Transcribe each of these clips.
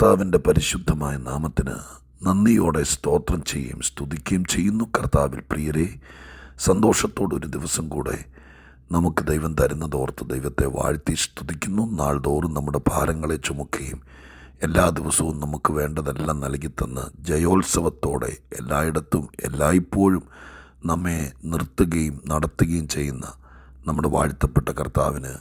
കർത്താവിൻ്റെ പരിശുദ്ധമായ നാമത്തിന് നന്ദിയോടെ സ്തോത്രം ചെയ്യുകയും സ്തുതിക്കുകയും ചെയ്യുന്നു. കർത്താവിൽ പ്രിയരെ, സന്തോഷത്തോടൊരു ദിവസം കൂടെ നമുക്ക് ദൈവം തരുന്നതോർത്ത് ദൈവത്തെ വാഴ്ത്തി സ്തുതിക്കുന്നു. നാൾതോറും നമ്മുടെ ഭാരങ്ങളെ ചുമക്കുകയും എല്ലാ ദിവസവും നമുക്ക് വേണ്ടതെല്ലാം നൽകി തന്ന് ജയോത്സവത്തോടെ എല്ലായിടത്തും എല്ലായ്പ്പോഴും നമ്മെ നിർത്തുകയും നടത്തുകയും ചെയ്യുന്ന നമ്മുടെ വാഴ്ത്തപ്പെട്ട കർത്താവിന്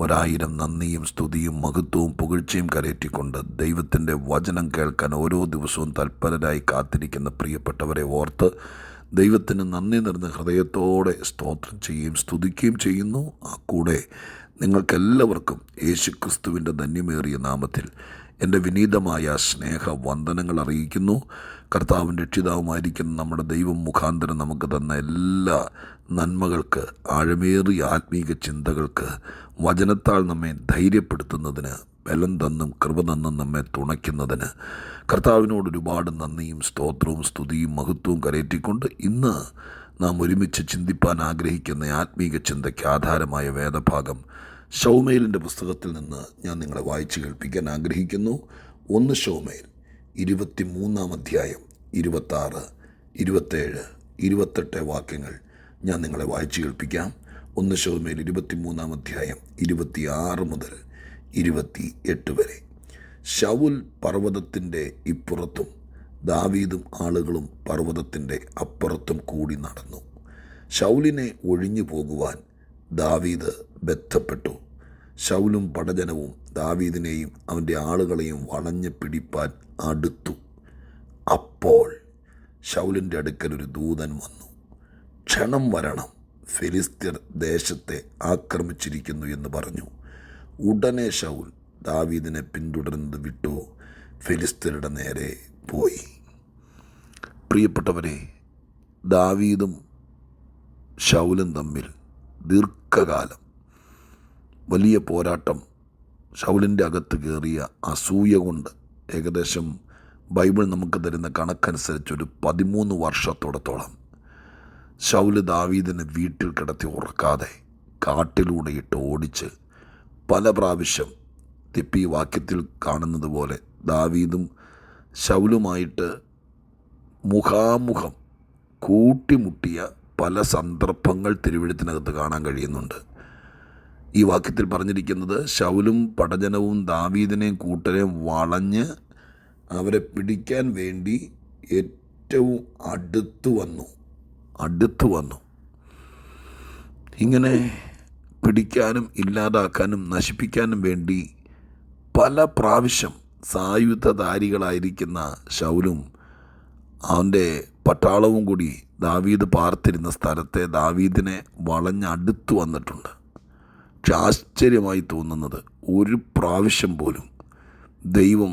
1000 നന്ദിയും സ്തുതിയും മഹത്വവും പുകഴ്ചയും കരയറ്റിക്കൊണ്ട് ദൈവത്തിൻ്റെ വചനം കേൾക്കാൻ ഓരോ ദിവസവും തൽപരരായി കാത്തിരിക്കുന്ന പ്രിയപ്പെട്ടവരെ ഓർത്ത് ദൈവത്തിന് നന്ദി നിറഞ്ഞ ഹൃദയത്തോടെ സ്തോത്രം ചെയ്യുകയും സ്തുതിക്കുകയും ചെയ്യുന്നു. ആ കൂടെ നിങ്ങൾക്കെല്ലാവർക്കും യേശുക്രിസ്തുവിൻ്റെ ധന്യമേറിയ നാമത്തിൽ എൻ്റെ വിനീതമായ സ്നേഹവന്ദനങ്ങൾ അറിയിക്കുന്നു. കർത്താവിൻ്റെ രക്ഷിതാവുമായിരിക്കുന്ന നമ്മുടെ ദൈവം മുഖാന്തരം നമുക്ക് തന്ന എല്ലാ നന്മകൾക്ക്, ആഴമേറിയ ആത്മീക ചിന്തകൾക്ക്, വചനത്താൽ നമ്മെ ധൈര്യപ്പെടുത്തുന്നതിന്, ബലം തന്നും കൃപ തന്നും നമ്മെ തുണയ്ക്കുന്നതിന് കർത്താവിനോട് ഒരുപാട് നന്ദിയും സ്തോത്രവും സ്തുതിയും മഹത്വവും കരയറ്റിക്കൊണ്ട് ഇന്ന് നാം ഒരുമിച്ച് ചിന്തിപ്പാൻ ആഗ്രഹിക്കുന്ന ആത്മീക ചിന്തയ്ക്ക് ആധാരമായ വേദഭാഗം ശൗമേലിൻ്റെ പുസ്തകത്തിൽ നിന്ന് ഞാൻ നിങ്ങളെ വായിച്ചു കേൾപ്പിക്കാൻ ആഗ്രഹിക്കുന്നു. 1 ശൗമേൽ 23-ാം അധ്യായം 26, 27, 28 വാക്യങ്ങൾ ഞാൻ നിങ്ങളെ വായിച്ചു കേൾപ്പിക്കാം. 1 ശൗമേൽ 23-ാം അധ്യായം 26 മുതൽ 28 വരെ. ശൗൽ പർവ്വതത്തിൻ്റെ ഇപ്പുറത്തും ദാവീദും ആളുകളും പർവ്വതത്തിൻ്റെ അപ്പുറത്തും കൂടി നടന്നു. ശൗലിനെ ഒഴിഞ്ഞു പോകുവാൻ ദാവീദ് ബദ്ധപ്പെട്ടു. ശൗലും പടജനവും ദാവീദിനെയും അവൻ്റെ ആളുകളെയും വളഞ്ഞു പിടിപ്പാൻ അടുത്തു. അപ്പോൾ ശൗലിൻ്റെ അടുക്കൽ ഒരു ദൂതൻ വന്നു. ക്ഷണം വരണം, ഫിലിസ്ത്യർ ദേശത്തെ ആക്രമിച്ചിരിക്കുന്നു എന്ന് പറഞ്ഞു. ഉടനെ ശൗൽ ദാവീദിനെ പിന്തുടരുന്നത് വിട്ടു ഫിലിസ്ത്യരുടെ നേരെ പോയി. പ്രിയപ്പെട്ടവരെ, ദാവീദും ശൗലും തമ്മിൽ ദീർഘകാലം വലിയ പോരാട്ടം ശൗലിൻ്റെ അകത്ത് കയറിയ അസൂയ കൊണ്ട് ഏകദേശം ബൈബിൾ നമുക്ക് തരുന്ന കണക്കനുസരിച്ചൊരു 13 വർഷത്തോളത്തോളം ശൗല് ദാവീദിനെ വീട്ടിൽ കിടത്തി ഉറക്കാതെ കാട്ടിലൂടെ ഇട്ട് ഓടിച്ച് പല പ്രാവശ്യം തിപ്പി വാക്യത്തിൽ കാണുന്നത് പോലെ ദാവീദും ശൗലുമായിട്ട് മുഖാമുഖം കൂട്ടിമുട്ടിയ പല സന്ദർഭങ്ങൾ തിരുവെഴുത്തിനകത്ത് കാണാൻ കഴിയുന്നുണ്ട്. ഈ വാക്യത്തിൽ പറഞ്ഞിരിക്കുന്നത് വശൗലും പടജനവും ദാവീദിനെയും കൂട്ടരെയും വളഞ്ഞ് അവരെ പിടിക്കാൻ വേണ്ടി ഏറ്റവും അടുത്തു വന്നു. ഇങ്ങനെ പിടിക്കാനും ഇല്ലാതാക്കാനും നശിപ്പിക്കാനും വേണ്ടി പല പ്രാവശ്യം സായുധധാരികളായിരിക്കുന്ന ശൗലും അവൻ്റെ പട്ടാളവും കൂടി ദാവീദ് പാർത്തിരുന്ന സ്ഥലത്തെ ദാവീദിനെ വളഞ്ഞടുത്ത് വന്നിട്ടുണ്ട്. പക്ഷെ ആശ്ചര്യമായി തോന്നുന്നത്, ഒരു പ്രാവശ്യം പോലും ദൈവം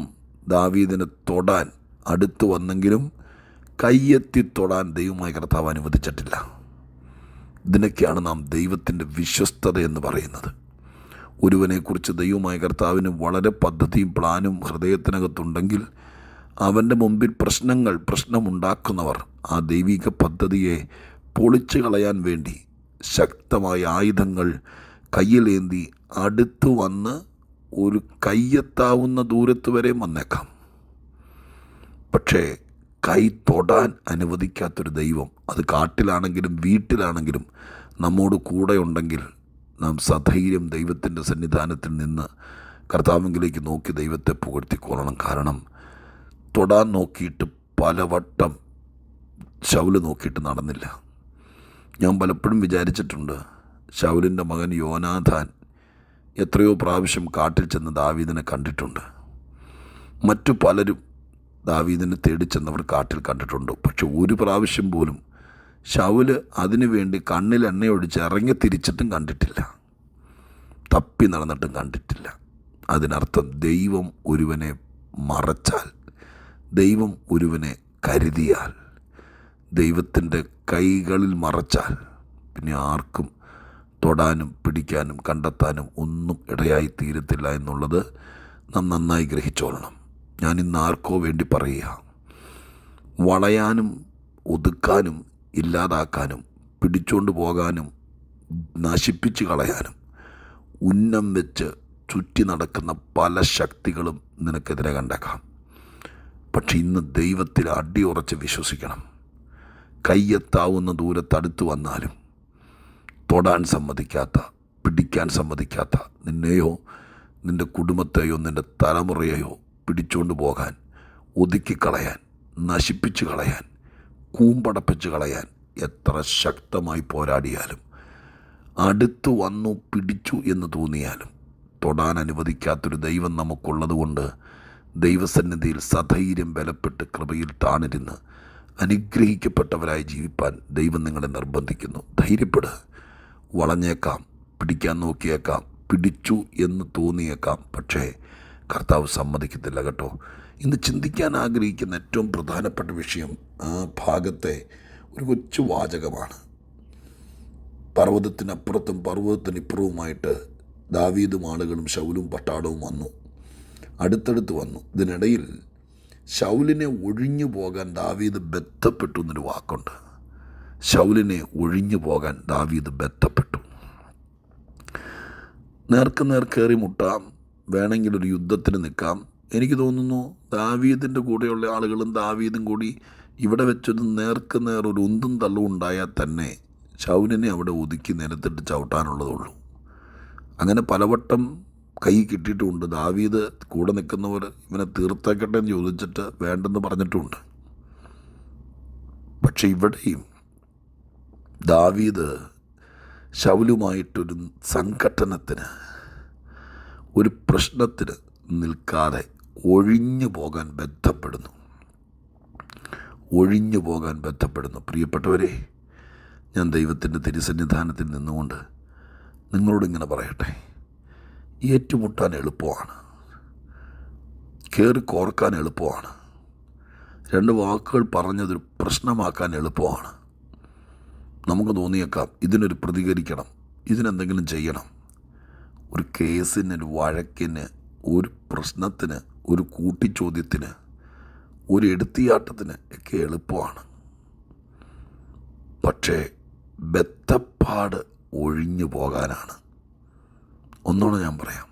ദാവീദിനെ തൊടാൻ അടുത്ത് വന്നെങ്കിലും കയ്യെത്തി തൊടാൻ ദൈവമായ കർത്താവ് അനുവദിച്ചിട്ടില്ല. ഇതിനൊക്കെയാണ് നാം ദൈവത്തിൻ്റെ വിശ്വസ്തത എന്ന് പറയുന്നത്. ഒരുവനെക്കുറിച്ച് ദൈവമായ കർത്താവിന് വളരെ പദ്ധതിയും പ്ലാനും ഹൃദയത്തിനകത്തുണ്ടെങ്കിൽ അവൻ്റെ മുമ്പിൽ പ്രശ്നമുണ്ടാക്കുന്നവർ ആ ദൈവിക പദ്ധതിയെ പൊളിച്ചു കളയാൻ വേണ്ടി ശക്തമായ ആയുധങ്ങൾ കയ്യിലേന്തി അടുത്തു വന്ന് ഒരു കയ്യെത്താവുന്ന ദൂരത്ത് വരെ വന്നേക്കാം. പക്ഷേ കൈ തൊടാൻ അനുവദിക്കാത്തൊരു ദൈവം, അത് കാട്ടിലാണെങ്കിലും വീട്ടിലാണെങ്കിലും നമ്മോട് കൂടെ ഉണ്ടെങ്കിൽ നാം സധൈര്യം ദൈവത്തിൻ്റെ സന്നിധാനത്തിൽ നിന്ന് കർത്താവിലേക്ക് നോക്കി ദൈവത്തെ പുകഴ്ത്തിക്കൊള്ളണം. കാരണം തൊടാൻ നോക്കിയിട്ട് പലവട്ടം ശൗല് നോക്കിയിട്ട് നടന്നില്ല. ഞാൻ പലപ്പോഴും വിചാരിച്ചിട്ടുണ്ട്, ശൗലിൻ്റെ മകൻ യോനാഥാൻ എത്രയോ പ്രാവശ്യം കാട്ടിൽ ചെന്ന് ദാവീദിനെ കണ്ടിട്ടുണ്ട്. മറ്റു പലരും ദാവീദിനെ തേടിച്ചെന്നവർ കാട്ടിൽ കണ്ടിട്ടുണ്ട്. പക്ഷെ ഒരു പ്രാവശ്യം പോലും ശൗല് അതിനു വേണ്ടി കണ്ണിൽ എണ്ണയൊഴിച്ച് ഇറങ്ങി തിരിച്ചിട്ടും കണ്ടിട്ടില്ല, തപ്പി നടന്നിട്ടും കണ്ടിട്ടില്ല. അതിനർത്ഥം ദൈവം ഒരുവനെ മറച്ചാൽ, ദൈവം ഒരുവനെ കരുതിയാൽ, ദൈവത്തിൻ്റെ കൈകളിൽ മറച്ചാൽ പിന്നെ ആർക്കും തൊടാനും പിടിക്കാനും കണ്ടെത്താനും ഒന്നും ഇടയായി തീരത്തില്ല എന്നുള്ളത് നാം നന്നായി ഗ്രഹിച്ചോളണം. ഞാൻ ഇന്ന് ആർക്കോ വേണ്ടി പറയുക, വളയാനും ഒതുക്കാനും ഇല്ലാതാക്കാനും പിടിച്ചുകൊണ്ട് പോകാനും നശിപ്പിച്ച് കളയാനും ഉന്നം വെച്ച് ചുറ്റി നടക്കുന്ന പല ശക്തികളും നിനക്കെതിരെ കണ്ടേക്കാം. പക്ഷെ ഇന്ന് ദൈവത്തിൽ അടിയുറച്ച് വിശ്വസിക്കണം. കയ്യെത്താവുന്ന ദൂരത്തടുത്ത് വന്നാലും തൊടാൻ സമ്മതിക്കാത്ത, പിടിക്കാൻ സമ്മതിക്കാത്ത നിന്നെയോ നിൻ്റെ കുടുംബത്തെയോ നിൻ്റെ തലമുറയെയോ പിടിച്ചുകൊണ്ട് പോകാൻ, ഒതുക്കിക്കളയാൻ, നശിപ്പിച്ച് കളയാൻ, കൂമ്പടപ്പിച്ച് കളയാൻ എത്ര ശക്തമായി പോരാടിയാലും, അടുത്തു വന്നു പിടിച്ചു എന്ന് തോന്നിയാലും തൊടാൻ അനുവദിക്കാത്തൊരു ദൈവം നമുക്കുള്ളത് കൊണ്ട് ദൈവസന്നിധിയിൽ സധൈര്യം ബലപ്പെട്ട് കൃപയിൽ താണിരുന്ന് അനുഗ്രഹിക്കപ്പെട്ടവരായി ജീവിപ്പാൻ ദൈവം നിങ്ങളെ നിർബന്ധിക്കുന്നു. ധൈര്യപ്പെടുക. വളഞ്ഞേക്കാം, പിടിക്കാൻ നോക്കിയേക്കാം, പിടിച്ചു എന്ന് തോന്നിയേക്കാം, പക്ഷേ കർത്താവ് സമ്മതിക്കത്തില്ല കേട്ടോ. ഇന്ന് ചിന്തിക്കാൻ ആഗ്രഹിക്കുന്ന ഏറ്റവും പ്രധാനപ്പെട്ട വിഷയം ആ ഭാഗത്തെ ഒരു കൊച്ചു വാചകമാണ്. പർവ്വതത്തിനപ്പുറത്തും പർവ്വതത്തിനിപ്പുറവുമായിട്ട് ദാവീദും ആളുകളും ശൗലും പട്ടാളവും വന്നു, അടുത്തടുത്ത് വന്നു. ഇതിനിടയിൽ ശൗലിനെ ഒഴിഞ്ഞു പോകാൻ ദാവീദ് ബന്ധപ്പെട്ടു എന്നൊരു വാക്കുണ്ട്. ശൗലിനെ ഒഴിഞ്ഞു പോകാൻ ദാവീദ് ബന്ധപ്പെട്ടു. നേർക്ക് നേർക്കേറി മുട്ടാം, വേണമെങ്കിൽ ഒരു യുദ്ധത്തിന് നിൽക്കാം. എനിക്ക് തോന്നുന്നു ദാവീദിൻ്റെ കൂടെയുള്ള ആളുകളും ദാവീദും കൂടി ഇവിടെ വെച്ചൊരു നേർക്ക് നേർ ഒരു ഉന്തും തള്ളും ഉണ്ടായാൽ തന്നെ ശൗലിനെ അവിടെ ഒതുക്കി നിലത്തിട്ട് ചവിട്ടാനുള്ളതുള്ളൂ. അങ്ങനെ പലവട്ടം കൈ കിട്ടിയിട്ടുമുണ്ട്. ദാവീദ് കൂടെ നിൽക്കുന്നവർ ഇവനെ തീർത്തേക്കട്ടെ എന്ന് ചോദിച്ചിട്ട് വേണ്ടെന്ന് പറഞ്ഞിട്ടുമുണ്ട്. പക്ഷെ ഇവിടെയും ദാവീദ് ശൗലുമായിട്ടൊരു സംഘട്ടനത്തിന്, ഒരു പ്രശ്നത്തിന് നിൽക്കാതെ ഒഴിഞ്ഞു പോകാൻ ബന്ധപ്പെടുന്നു. ഒഴിഞ്ഞു പോകാൻ ബന്ധപ്പെടുന്നു. പ്രിയപ്പെട്ടവരെ, ഞാൻ ദൈവത്തിൻ്റെ തിരുസന്നിധാനത്തിൽ നിന്നുകൊണ്ട് നിങ്ങളോടിങ്ങനെ പറയട്ടെ, ഏറ്റുമുട്ടാൻ എളുപ്പമാണ്, കയറി കോർക്കാൻ എളുപ്പമാണ്, രണ്ട് വാക്കുകൾ പറഞ്ഞതൊരു പ്രശ്നമാക്കാൻ എളുപ്പമാണ്. നമുക്ക് തോന്നിയേക്കാം ഇതിനൊരു പ്രതികരിക്കണം, ഇതിനെന്തെങ്കിലും ചെയ്യണം. ഒരു കേസിന്, ഒരു വഴക്കിന്, ഒരു പ്രശ്നത്തിന്, ഒരു കൂട്ടിച്ചോദ്യത്തിന്, ഒരു എടുത്തിയാട്ടത്തിന് ഒക്കെ എളുപ്പമാണ്. പക്ഷേ ബദ്ധപ്പാട് ഒഴിഞ്ഞു പോകാനാണ്. ഒന്നുകൂടെ ഞാൻ പറയാം.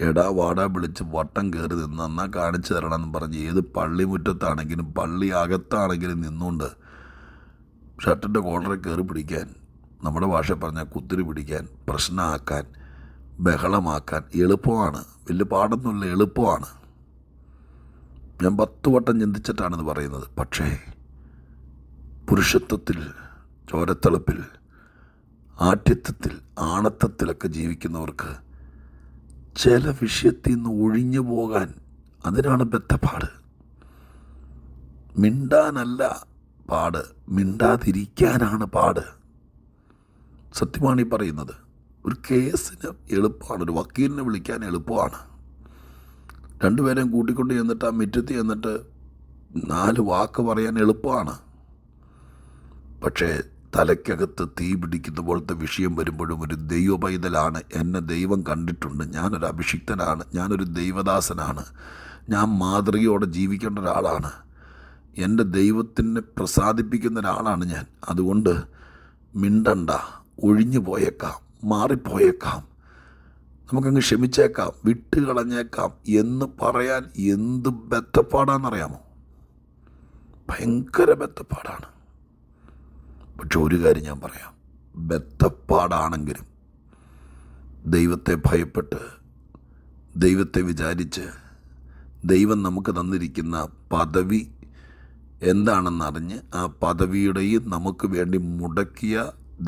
എടാ വാടാ വിളിച്ച് വട്ടം കയറി നിന്ന് എന്നാൽ കാണിച്ചു തരണമെന്ന് പറഞ്ഞ് ഏത് പള്ളിമുറ്റത്താണെങ്കിലും പള്ളി അകത്താണെങ്കിലും നിന്നുകൊണ്ട് ഷർട്ടിൻ്റെ കോളറിൽ കയറി പിടിക്കാൻ, നമ്മുടെ ഭാഷ പറഞ്ഞാൽ കുത്തിരി പിടിക്കാൻ, പ്രശ്നമാക്കാൻ, ബഹളമാക്കാൻ എളുപ്പമാണ്. വലിയ പാടൊന്നുമില്ല, എളുപ്പമാണ്. ഞാൻ 10 വട്ടം ചിന്തിച്ചിട്ടാണിത് പറയുന്നത്. പക്ഷേ പുരുഷത്വത്തിൽ, ചോരത്തിളപ്പിൽ, ആഠ്യത്വത്തിൽ, ആണത്തത്തിലൊക്കെ ജീവിക്കുന്നവർക്ക് ചില വിഷയത്തിൽ നിന്ന് ഒഴിഞ്ഞു പോകാൻ, അതിനാണ് ബദ്ധപ്പാട്. മിണ്ടാനല്ല പാട്, മിണ്ടാതിരിക്കാനാണ് പാട്. സത്യമാണ് ഈ പറയുന്നത്. ഒരു കേസിന് എളുപ്പമാണ്, ഒരു വക്കീലിനെ വിളിക്കാൻ എളുപ്പമാണ്. രണ്ടുപേരെയും കൂട്ടിക്കൊണ്ട് ചെന്നിട്ട് ആ മുറ്റത്ത് ചെന്നിട്ട് 4 വാക്ക് പറയാൻ എളുപ്പമാണ്. പക്ഷേ തലയ്ക്കകത്ത് തീ പിടിക്കുന്ന പോലത്തെ വിഷയം വരുമ്പോഴും ഒരു ദൈവ പൈതലാണ്, എന്നെ ദൈവം കണ്ടിട്ടുണ്ട്, ഞാനൊരു അഭിഷിക്തനാണ്, ഞാനൊരു ദൈവദാസനാണ്, ഞാൻ മാതൃകയോടെ ജീവിക്കേണ്ട ഒരാളാണ്, എൻ്റെ ദൈവത്തിനെ പ്രസാദിപ്പിക്കുന്ന ഒരാളാണ് ഞാൻ, അതുകൊണ്ട് മിണ്ടണ്ട, ഒഴിഞ്ഞു പോയേക്കാം, മാറിപ്പോയേക്കാം, നമുക്കങ്ങ് ക്ഷമിച്ചേക്കാം, വിട്ട് കളഞ്ഞേക്കാം എന്ന് പറയാൻ എന്ത് ബദ്ധപ്പാടാണെന്നറിയാമോ? ഭയങ്കര ബദ്ധപ്പാടാണ്. പക്ഷെ ഒരു കാര്യം ഞാൻ പറയാം, ബദ്ധപ്പാടാണെങ്കിലും ദൈവത്തെ ഭയപ്പെട്ട്, ദൈവത്തെ വിചാരിച്ച്, ദൈവം നമുക്ക് തന്നിരിക്കുന്ന പദവി എന്താണെന്നറിഞ്ഞ് ആ പദവിയുടെയും നമുക്ക് വേണ്ടി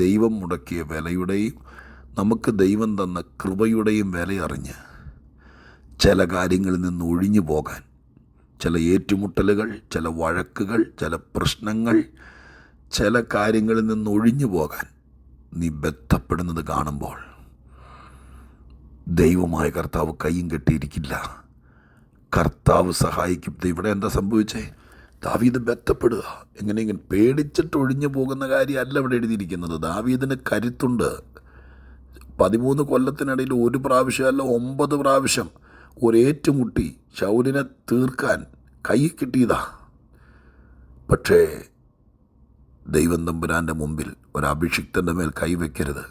ദൈവം മുടക്കിയ വിലയുടെയും നമുക്ക് ദൈവം തന്ന കൃപയുടെയും വിലയറിഞ്ഞ് ചില കാര്യങ്ങളിൽ നിന്ന് ഒഴിഞ്ഞു പോകാൻ, ചില ഏറ്റുമുട്ടലുകൾ, ചില വഴക്കുകൾ, ചില പ്രശ്നങ്ങൾ, ചില കാര്യങ്ങളിൽ നിന്ന് ഒഴിഞ്ഞു പോകാൻ നീ ബന്ധപ്പെടുന്നത് കാണുമ്പോൾ ദൈവമായ കർത്താവ് കയ്യും കെട്ടിയിരിക്കില്ല. കർത്താവ് സഹായിക്കും. ഇവിടെ എന്താ സംഭവിച്ചേ? ദാവീദ് ബന്ധപ്പെടുക. എങ്ങനെയെങ്കിലും പേടിച്ചിട്ട് ഒഴിഞ്ഞു പോകുന്ന കാര്യമല്ല ഇവിടെ എഴുതിയിരിക്കുന്നത്. ദാവീദിന് കരുത്തുണ്ട്. 13 കൊല്ലത്തിനിടയിൽ 1 പ്രാവശ്യമല്ല 9 പ്രാവശ്യം ഒരേറ്റുമുട്ടി ശൗലിനെ തീർക്കാൻ കൈ കിട്ടിയതാ. പക്ഷേ ദൈവം തമ്പുരാൻ്റെ മുമ്പിൽ ഒരഭിഷിക്തൻ്റെ മേൽ കൈവയ്ക്കരുത്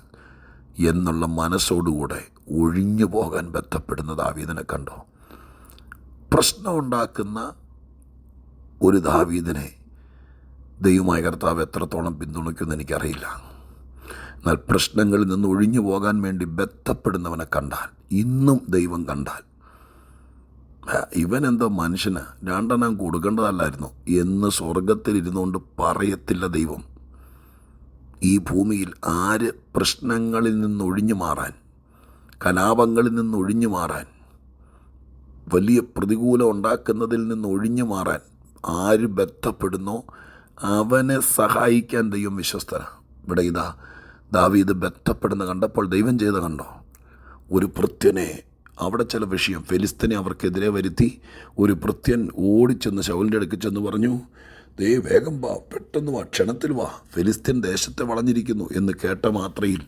എന്നുള്ള മനസ്സോടുകൂടെ ഒഴിഞ്ഞു പോകാൻ ബന്ധപ്പെടുന്ന ദാവീദിനെ കണ്ടോ? പ്രശ്നമുണ്ടാക്കുന്ന ഒരു ദാവീദിനെ ദൈവമായ കർത്താവ് എത്രത്തോളം പിന്തുണയ്ക്കുമെന്ന് എനിക്കറിയില്ല. എന്നാൽ പ്രശ്നങ്ങളിൽ നിന്ന് ഒഴിഞ്ഞു പോകാൻ വേണ്ടി ബന്ധപ്പെടുന്നവനെ കണ്ടാൽ, ഇന്നും ദൈവം കണ്ടാൽ, ഇവനെന്തോ മനുഷ്യന് രണ്ടെണ്ണം കൊടുക്കേണ്ടതല്ലായിരുന്നു എന്ന് സ്വർഗത്തിലിരുന്നുകൊണ്ട് പറയത്തില്ല ദൈവം. ഈ ഭൂമിയിൽ ആര് പ്രശ്നങ്ങളിൽ നിന്ന് ഒഴിഞ്ഞു മാറാൻ, കലാപങ്ങളിൽ നിന്ന് ഒഴിഞ്ഞു മാറാൻ, വലിയ പ്രതികൂലം ഉണ്ടാക്കുന്നതിൽ നിന്ന് ഒഴിഞ്ഞു മാറാൻ ആര് ബന്ധപ്പെടുന്നോ അവനെ സഹായിക്കാൻ ദൈവം വിശ്വസ്തനാണ്. ഇവിടെ ഇതാ ദാവീദ് ബന്ധപ്പെടുന്ന കണ്ടപ്പോൾ ദൈവം ചെയ്ത കണ്ടോ? ഒരു ഭൃത്യനെ, അവിടെ ചില വിഷയം, ഫെലിസ്തീനെ അവർക്കെതിരെ വരുത്തി ഒരു ഭൃത്യൻ ഓടിച്ചെന്ന് ശൗലിൻ്റെ അടുക്ക് ചെന്ന് പറഞ്ഞു, ദേ വേഗം വാ, പെട്ടെന്ന് വാ, ക്ഷണത്തിൽ വാ, ഫെലിസ്തീൻ ദേശത്തെ വളഞ്ഞിരിക്കുന്നു എന്ന് കേട്ട മാത്രയിൽ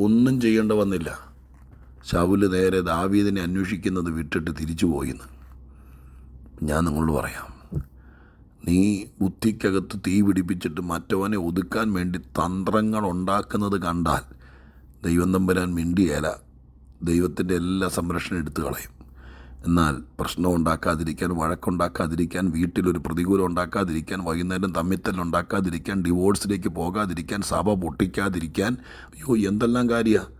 ഒന്നും ചെയ്യേണ്ട വന്നില്ല. ശൗല് നേരെ ദാവീദിനെ അന്വേഷിക്കുന്നത് വിട്ടിട്ട് തിരിച്ചു പോയിന്ന്. ഞാൻ നിങ്ങളോട് പറയാം, നീ ബുദ്ധിക്കകത്ത് തീ പിടിപ്പിച്ചിട്ട് മറ്റവനെ ഒതുക്കാൻ വേണ്ടി തന്ത്രങ്ങൾ ഉണ്ടാക്കുന്നത് കണ്ടാൽ ദൈവം തമ്പുരാൻ മിണ്ടിയേല, ദൈവത്തിൻ്റെ എല്ലാ സംരക്ഷണം എടുത്തു കളയും. എന്നാൽ പ്രശ്നം ഉണ്ടാക്കാതിരിക്കാൻ, വഴക്കുണ്ടാക്കാതിരിക്കാൻ, വീട്ടിലൊരു പ്രതികൂലം ഉണ്ടാക്കാതിരിക്കാൻ, വൈകുന്നേരം തമ്മിത്തല്ലുണ്ടാക്കാതിരിക്കാൻ, ഡിവോഴ്സിലേക്ക് പോകാതിരിക്കാൻ, സഭ പൊട്ടിക്കാതിരിക്കാൻ, അയ്യോ എന്തെല്ലാം കാര്യമാണ്.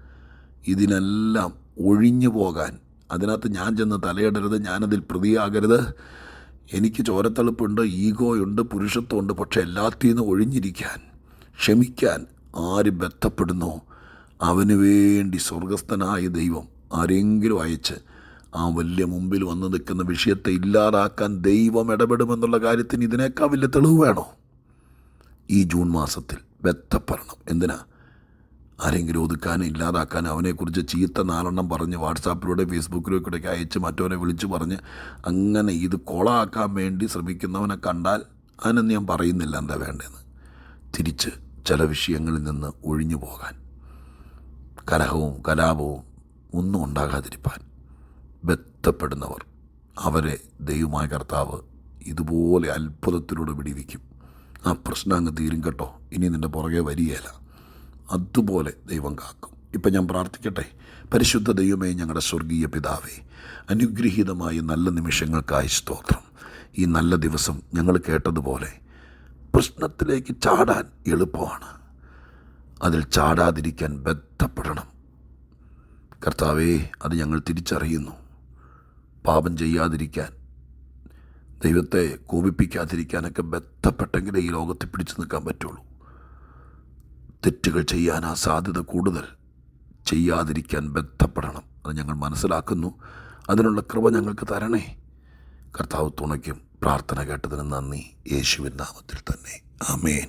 ഇതിനെല്ലാം ഒഴിഞ്ഞു പോകാൻ, അതിനകത്ത് ഞാൻ ചെന്ന് തലയിടരുത്, ഞാനതിൽ പ്രതിയാകരുത്, എനിക്ക് ചോരത്തളുപ്പുണ്ട്, ഈഗോയുണ്ട്, പുരുഷത്വമുണ്ട്, പക്ഷെ എല്ലാത്തിൽ നിന്നും ഒഴിഞ്ഞിരിക്കാൻ, ക്ഷമിക്കാൻ ആര് ബന്ധപ്പെടുന്നോ അവന് വേണ്ടി സ്വർഗസ്ഥനായ ദൈവം ആരെങ്കിലും അയച്ച് ആ വലിയ മുമ്പിൽ വന്ന് നിൽക്കുന്ന വിഷയത്തെ ഇല്ലാതാക്കാൻ ദൈവം ഇടപെടുമെന്നുള്ള കാര്യത്തിന് ഇതിനേക്കാൾ വലിയ തെളിവ് വേണോ? ഈ ജൂൺ മാസത്തിൽ ബന്ധപ്പെടണം. എന്തിനാ? ആരെങ്കിലും ഒതുക്കാനും ഇല്ലാതാക്കാനും, അവനെക്കുറിച്ച് ചീത്ത 4 പറഞ്ഞ് വാട്സാപ്പിലൂടെ ഫേസ്ബുക്കിലൂടെ അയച്ച് മറ്റവനെ വിളിച്ച് പറഞ്ഞ് അങ്ങനെ ഇത് കൊളാക്കാൻ വേണ്ടി ശ്രമിക്കുന്നവനെ കണ്ടാൽ അതിനൊന്നും ഞാൻ പറയുന്നില്ല എന്താ വേണ്ടതെന്ന്. തിരിച്ച് ചില വിഷയങ്ങളിൽ നിന്ന് ഒഴിഞ്ഞു പോകാൻ, കലഹവും കലാപവും ഒന്നും ഉണ്ടാകാതിരിക്കാൻ ബന്ധപ്പെടുന്നവർ, അവരെ ദൈവമായ കർത്താവ് ഇതുപോലെ അത്ഭുതത്തിലൂടെ വിടിവിക്കും. ആ പ്രശ്നം അങ്ങ് തീരും കേട്ടോ, ഇനി നിൻ്റെ പുറകെ വരികയില്ല. അതുപോലെ ദൈവം കാക്കും. ഇപ്പം ഞാൻ പ്രാർത്ഥിക്കട്ടെ. പരിശുദ്ധ ദൈവമേ, ഞങ്ങളുടെ സ്വർഗീയ പിതാവേ, അനുഗ്രഹീതമായ നല്ല നിമിഷങ്ങൾക്കായി സ്തോത്രം. ഈ നല്ല ദിവസം ഞങ്ങൾ കേട്ടതുപോലെ പ്രശ്നത്തിലേക്ക് ചാടാൻ എളുപ്പമാണ്, അതിൽ ചാടാതിരിക്കാൻ ബന്ധപ്പെടണം കർത്താവേ. അത് ഞങ്ങൾ തിരിച്ചറിയുന്നു. പാപം ചെയ്യാതിരിക്കാൻ, ദൈവത്തെ കോപിപ്പിക്കാതിരിക്കാനൊക്കെ ബന്ധപ്പെട്ടെങ്കിലേ ഈ ലോകത്തെ പിടിച്ചു നിൽക്കാൻ പറ്റുള്ളൂ. തെറ്റുകൾ ചെയ്യാൻ ആ സാധ്യത കൂടുതൽ, ചെയ്യാതിരിക്കാൻ ബന്ധപ്പെടണം. അത് ഞങ്ങൾ മനസ്സിലാക്കുന്നു. അതിനുള്ള കൃപ ഞങ്ങൾക്ക് തരണേ കർത്താവ്. തുണയ്ക്കും. പ്രാർത്ഥന കേട്ടതിന് നന്ദി. യേശുവിൻ നാമത്തിൽ തന്നെ. ആമേൻ.